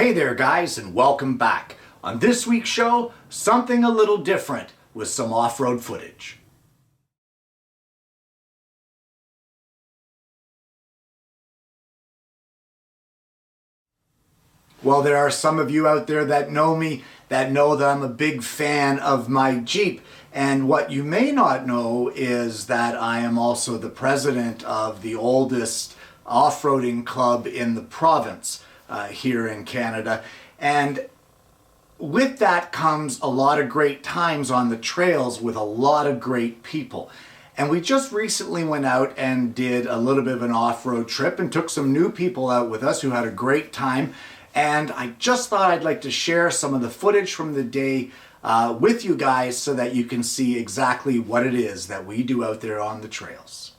Hey there guys, and welcome back. On this week's show, something a little different with some off-road footage. Well, there are some of you out there that know me, that know that I'm a big fan of my Jeep. And what you may not know is that I am also the president of the oldest off-roading club in the province here in Canada. And with that comes a lot of great times on the trails with a lot of great people. And we just recently went out and did a little bit of an off-road trip and took some new people out with us who had a great time. And I just thought I'd like to share some of the footage from the day with you guys so that you can see exactly what it is that we do out there on the trails.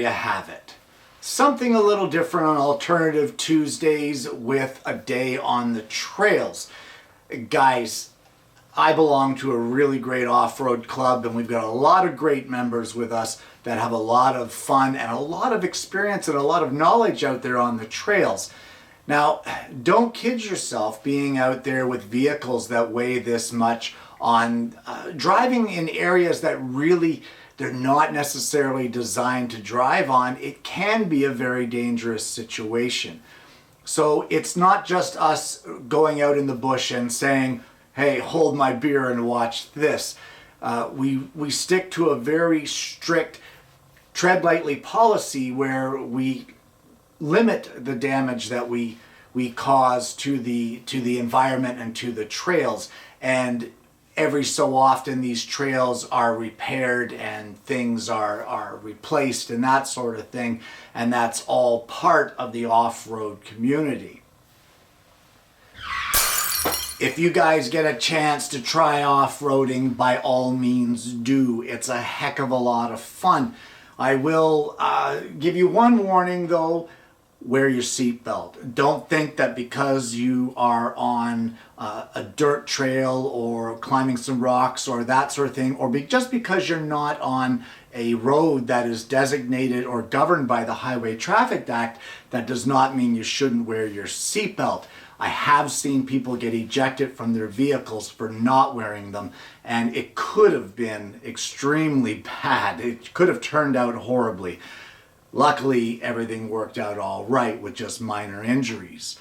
you have it. Something a little different on Alternative Tuesdays with a day on the trails. Guys, I belong to a really great off-road club, and we've got a lot of great members with us that have a lot of fun and a lot of experience and a lot of knowledge out there on the trails. Now, don't kid yourself being out there with vehicles that weigh this much on driving in areas that really they're not necessarily designed to drive on. It can be a very dangerous situation. So it's not just us going out in the bush and saying, hey, hold my beer and watch this. We stick to a very strict tread lightly policy where we limit the damage that we cause to the environment and to the trails. And every so often these trails are repaired and things are replaced and that sort of thing. And that's all part of the off-road community. If you guys get a chance to try off-roading, by all means do. It's a heck of a lot of fun. I will give you one warning though. Wear your seatbelt. Don't think that because you are on a dirt trail or climbing some rocks or that sort of thing, or just because you're not on a road that is designated or governed by the Highway Traffic Act, that does not mean you shouldn't wear your seatbelt. I have seen people get ejected from their vehicles for not wearing them, and it could have been extremely bad. It could have turned out horribly. Luckily, everything worked out all right with just minor injuries.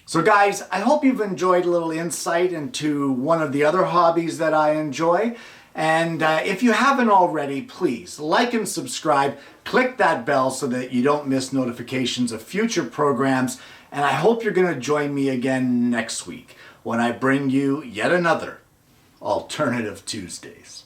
So guys, I hope you've enjoyed a little insight into one of the other hobbies that I enjoy. And if you haven't already, please like and subscribe. Click that bell so that you don't miss notifications of future programs. And I hope you're going to join me again next week when I bring you yet another Alternative Tuesdays.